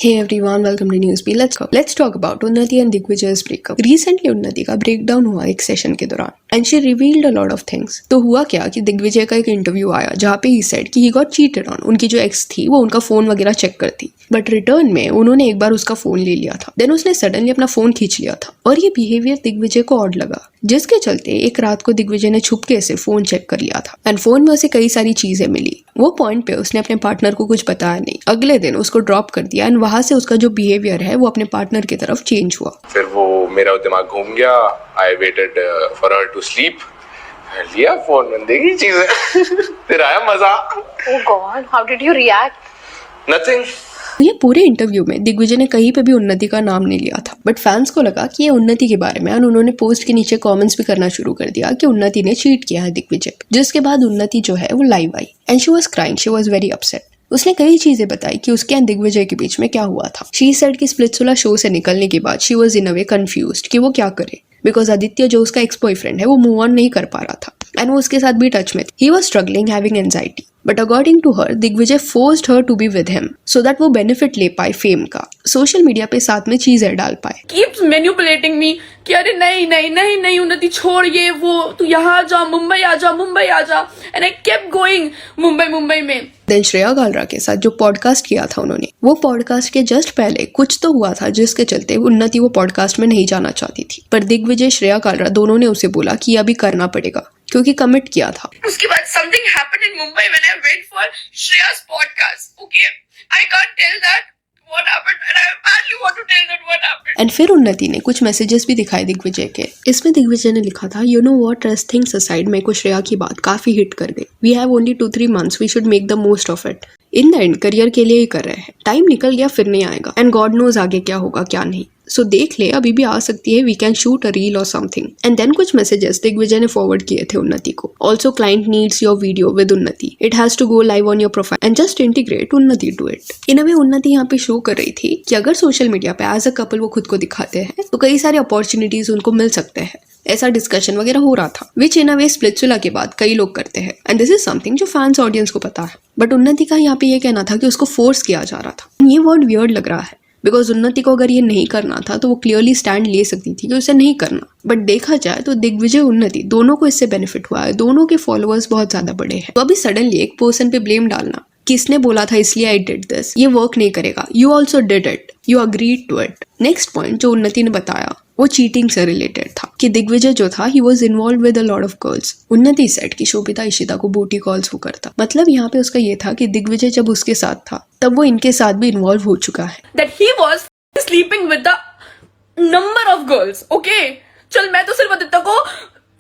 Hey everyone, welcome to Newsbeat. Let's talk about Unnati and Digvijay's breakup. Recently उन्नति का breakdown हुआ एक session के दौरान and she revealed a lot of things. तो हुआ क्या कि दिग्विजय का एक इंटरव्यू आया जहाँ पे ही सेड कि ही गॉट चीटेड ऑन. उनकी जो एक्स थी वो उनका फोन वगैरह चेक करती, बट रिटर्न में उन्होंने एक बार उसका फोन ले लिया था. देन उसने सडनली अपना फोन खींच लिया था और ये बिहेवियर दिग्विजय को ऑड लगा, जिसके चलते एक रात को दिग्विजय ने छुपके से फोन चेक कर लिया था एंड फोन में उसे कई सारी चीजें मिली. वो पॉइंट पे उसने अपने पार्टनर को कुछ बताया नहीं. अगले दिन उसको ड्रॉप कर दिया एंड वहां से उसका जो बिहेवियर है वो अपने पार्टनर की तरफ चेंज हुआ. फिर वो मेरा दिमाग घूम गया. I waited for her to sleep. लिया फोन, बंदे की चीज है. फिर आया मजा. Oh God, how did you react? Nothing. ये पूरे इंटरव्यू में दिग्विजय ने कहीं पे भी उन्नति का नाम नहीं लिया था, बट फैंस को लगा कि ये उन्नति के बारे में, और उन्होंने पोस्ट के नीचे कमेंट्स भी करना शुरू कर दिया कि उन्नति ने चीट किया है दिग्विजय. जिसके बाद उन्नति जो है वो live I and she was crying, she was very upset. उसने कई चीजें बताई कि उसके एंड दिग्विजय के बीच में क्या हुआ था. शी सेड कि स्प्लिट्सविला शो से निकलने के बाद she was in a way confused कि वो क्या करे, बिकॉज आदित्य जो उसका एक्स बॉयफ्रेंड है वो मूव ऑन नहीं कर पा रहा था एंड वो उसके साथ भी टच में थी. He was struggling, having anxiety, but according to her Digvijay forced her to be with him so that वो बेनिफिट ले पाए फेम का, सोशल मीडिया पे साथ में चीजें डाल पाए. कीप्स मैनिपुलेटिंग मी कि अरे नहीं नहीं नहीं नहीं उन्नति छोड़, ये वो तू यहाँ जा, मुंबई आ जा, मुंबई आ जा. And I kept going Mumbai में. देन श्रेया गालरा के साथ जो पॉडकास्ट किया था उन्होंने, वो पॉडकास्ट के जस्ट पहले कुछ तो हुआ था जिसके चलते उन्नति वो पॉडकास्ट में नहीं जाना चाहती थी, पर दिग्विजय श्रेया गालरा दोनों ने उसे बोला कि अभी करना पड़ेगा क्योंकि कमिट किया था. उसके बाद something happened in Mumbai when I went for Shreya's podcast. Okay, I can't tell that what happened and I badly want to tell that what happened. And फिर उन्नति ने कुछ मैसेजेस भी दिखाए दिग्विजय के. इसमें दिग्विजय ने लिखा था, you know what, rest things aside, मेरे को श्रेया की बात काफी हिट कर गई. We have only 2-3 months, we should make the most of it. In the end career के लिए ही कर रहे हैं. टाइम निकल गया, फिर नहीं आएगा एंड गॉड नोज आगे क्या होगा क्या नहीं. सो देख ले, अभी भी आ सकती है. We can shoot a reel or something. And then कुछ मैसेजेस दिग्विजय ने फॉरवर्ड किए थे उन्नति को. Also client needs your video with Unnati. It has to go live on your profile and just integrate Unnati to it. In a way Unnati यहाँ पे show कर रही थी कि अगर सोशल मीडिया पे एज अ कपल वो खुद को दिखाते हैं तो कई सारे अपॉर्चुनिटीज उनको मिल सकते हैं. ऐसा डिस्कशन वगैरह हो रहा था, विच इन अ वे स्प्लिट्सविला के बाद कई लोग करते हैं एंड दिस इज समथिंग जो फैंस ऑडियंस को पता है. बट उन्नति का यहाँ पे ये कहना था कि उसको फोर्स किया जा रहा था. ये वर्ड वियर्ड लग रहा है बिकॉज उन्नति को अगर ये नहीं करना था तो वो क्लियरली स्टैंड ले सकती थी कि उसे नहीं करना. बट देखा जाए तो दिग्विजय उन्नति दोनों को इससे बेनिफिट हुआ है. दोनों के फॉलोअर्स बहुत ज्यादा बड़े हैं. तो अभी सडनली एक पर्सन पे ब्लेम डालना, किसने बोला था इसलिए आई डिड दिस, ये वर्क नहीं करेगा. You also did it, you agreed to it. Next point जो उन्नति ने बताया वो चीटिंग से रिलेटेड था कि दिग्विजय जो था he was involve with a lot of girls. उन्नति सेड कि शोभिता इशिता को बूटी कॉल्स वो करता. मतलब यहाँ पे उसका ये था कि दिग्विजय जब उसके साथ था तब वो इनके साथ भी इन्वॉल्व हो चुका है. That he was sleeping with the number of girls. Okay, चल मैं तो सिर्फ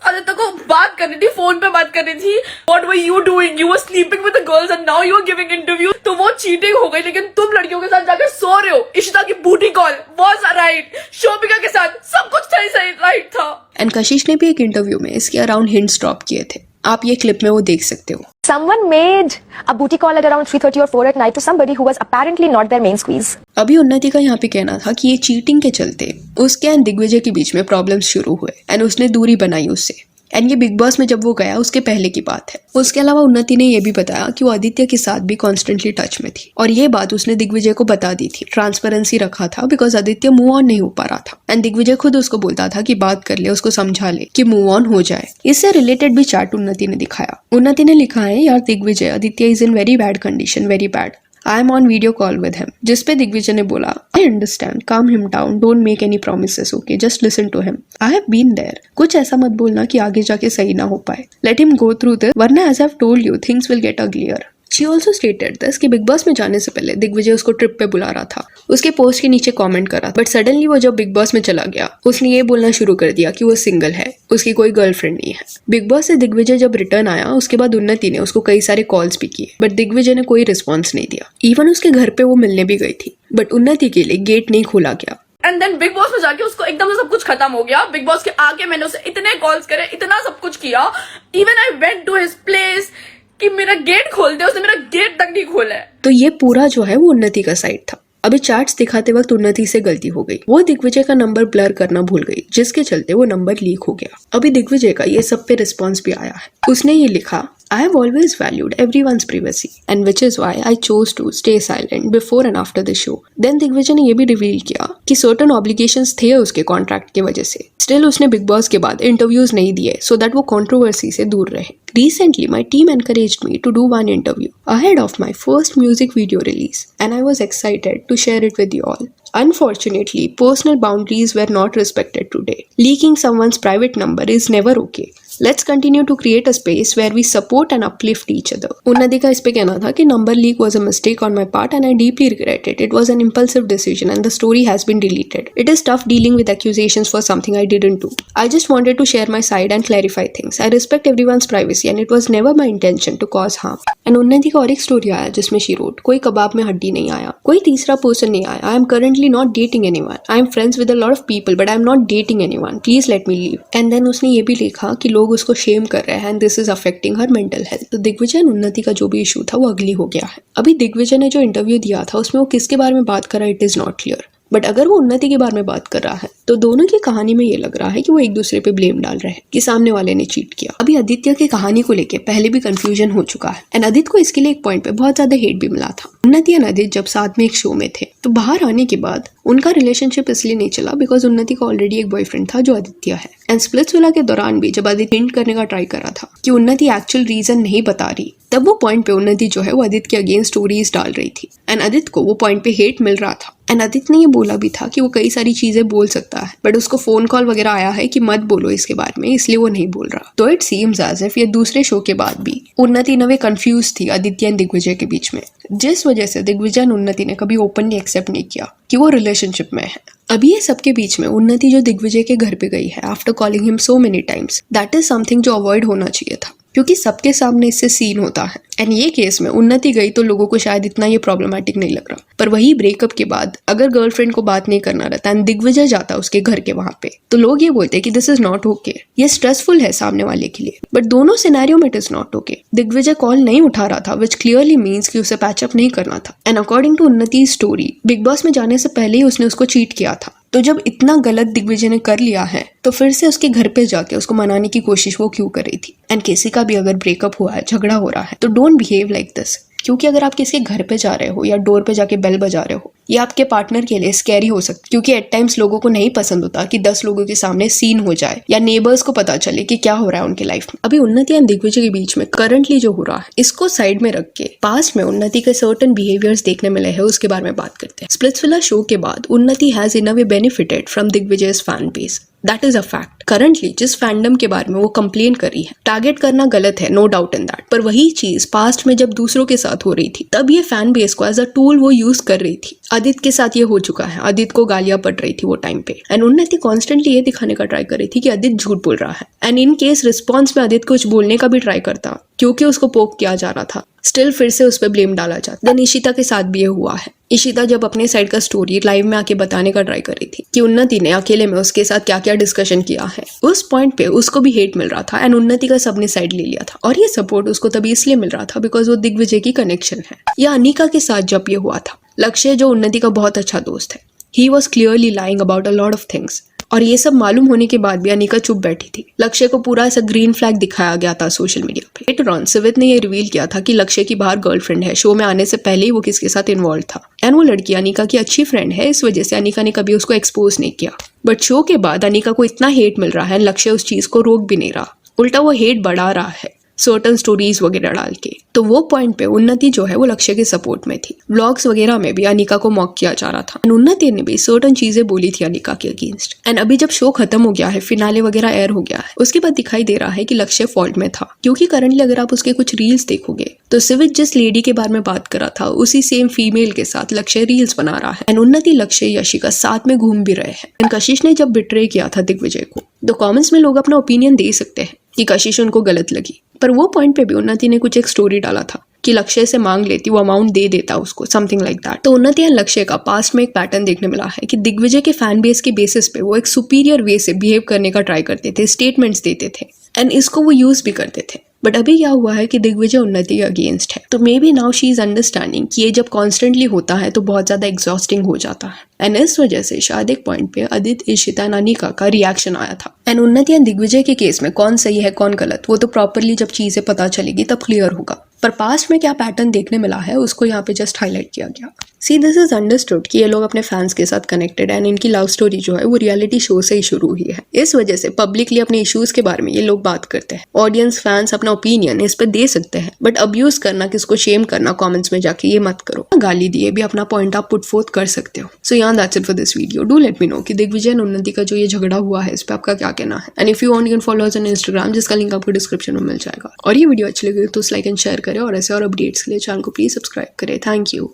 आदित्य को बात कर रही थी, फोन पे बात कर रही थी. What were you doing? You were sleeping with the girls and now you are giving interview. तो वो चीटिंग हो गई, लेकिन तुम लड़कियों के साथ जाकर सो रहे हो. इशिता की बूटी कॉल was right. शोभिका के साथ सब कुछ सही राइट था. एंड कशिश ने भी एक इंटरव्यू में इसके अराउंड हिंट्स ड्रॉप किए थे. आप ये क्लिप में वो देख सकते हो. Someone made a booty call at around 3:30 or 4 at night to somebody who was apparently not their main squeeze. अभी उन्नति का यहाँ पे कहना था कि ये चीटिंग के चलते उसके एंड दिग्विजय के बीच में प्रॉब्लम्स शुरू हुए एंड उसने दूरी बनाई उससे. एंड ये बिग बॉस में जब वो गया उसके पहले की बात है. उसके अलावा उन्नति ने ये भी बताया कि वो आदित्य के साथ भी कॉन्स्टेंटली टच में थी और ये बात उसने दिग्विजय को बता दी थी. ट्रांसपेरेंसी रखा था बिकॉज आदित्य मूव ऑन नहीं हो पा रहा था एंड दिग्विजय खुद उसको बोलता था कि बात कर ले, उसको समझा ले कि मूव ऑन हो जाए. इससे रिलेटेड भी चैट उन्नति ने दिखाया. उन्नति ने लिखा है, यार Digvijay, Aditya is in very bad condition, very bad. I am on video call with him. जिसपे दिग्विजय ने बोला, I understand, calm him down, don't make any promises, okay, just listen to him. I have been there. कुछ ऐसा मत बोलना कि आगे जाके सही ना हो पाए. Let him go through this, वरना as I have told you things will get uglier. She also stated this कि बिग बॉस में जाने से पहले दिग्विजय उसको ट्रिप पे बुला रहा था. उसके पोस्ट के नीचे कमेंट करा, बट सडनली वो जब बिग बॉस में चला गया उसने ये बोलना शुरू कर दिया कि वो सिंगल है, उसकी कोई गर्लफ्रेंड नहीं है. बिग बॉस से दिग्विजय जब रिटर्न आया उसके बाद उन्नति ने उसको कई सारे कॉल्स भी किए, बट दिग्विजय ने कोई रिस्पॉन्स नहीं दिया. इवन उसके घर पे वो मिलने भी गई थी, बट उन्नति के लिए गेट नहीं खोला गया. एंड देन बिग बॉस में जाके उसको एकदम से सब कुछ खत्म हो गया. बिग बॉस के आगे मैंने उसे इतने कॉल्स करे, इतना सब कुछ किया. Even I went to his place कि मेरा गेट खोल दे, उसने मेरा गेट तक नहीं खोला है. तो ये पूरा जो है वो उन्नति का साइड था. अभी चैट्स दिखाते वक्त उन्नति से गलती हो गई. वो दिग्विजय का नंबर ब्लर करना भूल गई, जिसके चलते वो नंबर लीक हो गया. अभी दिग्विजय का ये सब पे रिस्पॉन्स भी आया है. उसने ये लिखा, I have always valued everyone's privacy and which is why I chose to stay silent before and after the show. Then Digvijay ने ये भी रिवील किया कि certain obligations थे उसके कॉन्ट्रैक्ट की वजह से. Still उसने बिग बॉस के बाद इंटरव्यूज नहीं दिए so that वो कंट्रोवर्सी से दूर रहे. Recently, my team encouraged me to do one interview ahead of my first music video release and I was excited to share it with you all. Unfortunately, personal boundaries were not respected today. Leaking someone's private number is never okay. Let's continue to create a space where we support and uplift each other. उन्नति का इस पे कहना था कि number leak was a mistake on my part and I deeply regret it. It was an impulsive decision and the story has been deleted. It is tough dealing with accusations for something I didn't do. I just wanted to share my side and clarify things. I respect everyone's privacy and it was never my intention to cause harm. And उन्नति का और एक story आया जिसमें she wrote, कोई कबाब में हड्डी नहीं आया, कोई तीसरा पर्सन नहीं आया. I am currently not dating anyone. I am friends with a lot of people but I am not dating anyone. Please let me leave. And then उसने ये भी लिखा कि लोग उसको शेम कर रहे हैं and this is affecting her mental health. तो दिग्विजय उन्नति का जो भी इशू था वो अगली हो गया है. अभी दिग्विजय ने जो इंटरव्यू दिया था उसमें वो किसके बारे में बात कर रहा है it is not clear. But अगर वो उन्नति के बारे में बात कर रहा है तो दोनों की कहानी में ये लग रहा है कि वो एक दूसरे पे ब्लेम डाल रहे हैं कि सामने वाले ने चीट किया. अभी आदित्य की कहानी को लेके पहले भी कंफ्यूजन हो चुका है एंड आदित्य को इसके लिए एक पॉइंट पे बहुत ज्यादा हेट भी मिला था. उन्नति और आदित्य जब साथ में एक शो में थे तो बाहर आने के बाद उनका रिलेशनशिप इसलिए नहीं चला बिकॉज उन्नति का ऑलरेडी एक बॉयफ्रेंड था जो आदित्य है. एंड स्प्लिट्सविला के दौरान भी जब आदित्य हिंट करने का ट्राई करा था कि उन्नति एक्चुअल रीजन नहीं बता रही तब वो पॉइंट पे उन्नति जो है वो आदित्य के अगेंस्ट स्टोरीज डाल रही थी एंड आदित्य को वो पॉइंट पे हेट मिल रहा था. एंड आदित्य ने ये बोला भी था कि वो कई सारी चीजें बोल सकता है बट उसको फोन कॉल वगैरह आया है कि मत बोलो इसके बारे में इसलिए वो नहीं बोल रहा. तो इट सीम्स एज इफ ये दूसरे शो के बाद भी उन्नति नवे कंफ्यूज थी आदित्य एंड दिग्विजय के बीच में जिस वजह से दिग्विजय और उन्नति ने कभी ओपनली एक्सेप्ट नहीं किया कि वो रिलेशनशिप में है. अभी ये सबके बीच में उन्नति जो दिग्विजय के घर पे गई है after calling him so many times that is something जो अवॉइड होना चाहिए था क्योंकि सबके सामने इससे सीन होता है. एंड ये केस में उन्नति गई तो लोगों को शायद इतना ये प्रॉब्लमेटिक नहीं लग रहा पर वही ब्रेकअप के बाद अगर गर्लफ्रेंड को बात नहीं करना रहता एंड दिग्विजय जाता उसके घर के वहां पे तो लोग ये बोलते कि दिस इज नॉट ओके. ये स्ट्रेसफुल है सामने वाले के लिए बट दोनों सिनेरियो में it is not okay. Digvijay call नहीं उठा रहा था विच क्लियरली मीन्स कि उसे पैचअप नहीं करना था. एंड अकॉर्डिंग टू उन्नति स्टोरी बिग बॉस में जाने से पहले ही उसने उसको चीट किया था. तो जब इतना गलत दिग्विजय ने कर लिया है तो फिर से उसके घर पे जाके उसको मनाने की कोशिश वो क्यों कर रही थी. एंड किसी का भी अगर ब्रेकअप हुआ है झगड़ा हो रहा है तो डोंट बिहेव लाइक दिस क्योंकि अगर आप किसी के घर पे जा रहे हो या डोर पे जाके बेल बजा रहे हो ये आपके पार्टनर के लिए स्कैरी हो सकता है क्योंकि एट टाइम्स लोगों को नहीं पसंद होता कि 10 लोगों के सामने सीन हो जाए या नेबर्स को पता चले कि क्या हो रहा है उनके लाइफ में. अभी उन्नति एंड दिग्विजय के बीच में करंटली जो हो रहा है इसको साइड में रख के पास्ट में उन्नति के सर्टेन बिहेवियर्स देखने मिले हैं उसके बारे में बात करते हैं. स्प्लिट्सविला शो के बाद Unnati has in a way benefited from Digvijay's fan base. That is a fact. Currently जिस फैंडम के बारे में वो कंप्लेन कर रही है टारगेट करना गलत है नो डाउट इन दैट पर वही चीज पास्ट में जब दूसरों के साथ हो रही थी तब ये फैन बेस को एज अ टूल वो यूज कर रही थी. आदित्य के साथ ये हो चुका है. आदित्य को गालियां पड़ रही थी वो टाइम पे एंड उन्नति कॉन्स्टेंटली ये दिखाने का ट्राई कर रही थी कि आदित्य झूठ बोल रहा है एंड इन केस रिस्पॉन्स में आदित्य कुछ बोलने का भी ट्राई करता क्योंकि उसको पोक किया जा रहा था स्टिल फिर से उस पर ब्लेम डाला जाता. देन इशिता के साथ भी ये हुआ है. इशिता जब अपने साइड का स्टोरी लाइव में आके बताने का ट्राई कर रही थी कि उन्नति ने अकेले में उसके साथ क्या क्या डिस्कशन किया है उस पॉइंट पे उसको भी हेट मिल रहा था एंड उन्नति का सबने साइड ले लिया था और ये सपोर्ट उसको तभी इसलिए मिल रहा था बिकॉज वो दिग्विजय की कनेक्शन है. या अनिका के साथ जब ये हुआ था लक्ष्य जो उन्नति का बहुत अच्छा दोस्त है he was clearly lying about a lot of things और ये सब मालूम होने के बाद भी अनिका चुप बैठी थी. लक्ष्य को पूरा ऐसा ग्रीन फ्लैग दिखाया गया था सोशल मीडिया पे. लेटर ऑन सिवित ने ये रिवील किया था कि लक्ष्य की बाहर गर्लफ्रेंड है. शो में आने से पहले ही वो किसके साथ इन्वॉल्व था एंड वो लड़की अनिका की अच्छी फ्रेंड है इस वजह से अनिका ने कभी उसको एक्सपोज नहीं किया. बट शो के बाद अनिका को इतना हेट मिल रहा है लक्ष्य उस चीज को रोक भी नहीं रहा उल्टा वो हेट बढ़ा रहा है सर्टन स्टोरीज वगैरह डाल के. तो वो पॉइंट पे उन्नति जो है वो लक्ष्य के सपोर्ट में थी. व्लॉग्स वगैरह में भी अनिका को मॉक किया जा रहा था. उन्नति ने भी सर्टन चीजें बोली थी अनिका के अगेंस्ट एंड अभी जब शो खत्म हो गया है फिनाले वगैरह एयर हो गया है उसके बाद दिखाई दे रहा है कि लक्ष्य फॉल्ट में था क्योंकि करंटली अगर आप उसके कुछ रील्स देखोगे तो सिवित जिस लेडी के बारे में बात कर रहा था उसी सेम फीमेल के साथ लक्ष्य रील्स बना रहा है एंड उन्नति लक्ष्य यशिका साथ में घूम भी रहे हैं. एंड कशिश ने जब बिट्रे किया था दिग्विजय को तो कॉमेंट्स में लोग अपना ओपिनियन दे सकते हैं कि कशिश उनको गलत लगी पर वो पॉइंट पे भी उन्नति ने कुछ एक स्टोरी डाला था कि लक्ष्य से मांग लेती वो अमाउंट दे देता उसको समथिंग लाइक दैट. तो उन्नति एंड लक्ष्य का पास्ट में एक पैटर्न देखने मिला है कि दिग्विजय के फैन बेस के बेसिस पे वो एक सुपीरियर वे से बिहेव करने का ट्राई करते थे स्टेटमेंट्स देते थे एंड इसको वो यूज भी करते थे. बट अभी क्या हुआ है कि दिग्विजय उन्नति के अगेंस्ट है, तो may be now she is understanding कि ये जब कॉन्स्टेंटली होता है तो बहुत ज्यादा एग्जॉस्टिंग हो जाता है। एंड इस वजह से शायद एक पॉइंट पे आदित्य, इशिता एंड अनिका का रिएक्शन आया था। एंड उन्नति एंड दिग्विजय के केस में कौन सही है कौन गलत वो तो प्रॉपरली जब चीजें पता चलेगी तब क्लियर होगा, पर पास्ट में क्या पैटर्न देखने मिला है उसको यहाँ पे जस्ट हाईलाइट किया गया। सी दिस इज अंडरस्टूड कि ये लोग अपने फैंस के साथ कनेक्टेड एंड इनकी लव स्टोरी जो है वो रियलिटी शो से ही शुरू हुई है। इस वजह से पब्लिकली अपने इश्यूज के बारे में ये लोग बात करते हैं। ऑडियंस फैंस अपना ओपिनियन इस पे दे सकते हैं, बट अब्यूज करना, किसको शेम करना कमेंट्स में जाके ये मत करो। गाली दिए भी अपना पॉइंट आप पुट फोर्थ कर सकते हो। सो यार that's it for this video. Do let me know कि दिग्विजय एंड उन्नति का जो ये झगड़ा हुआ है इस पे आपका क्या कहना है। And if you want you can follow us on Instagram, जिसका लिंक आपको डिस्क्रिप्शन में मिल जाएगा। और ये वीडियो अच्छी लगी तो लाइक एंड शेयर करें और ऐसे और अपडेट्स के लिए चैनल को प्लीज सब्सक्राइब करें। Thank you.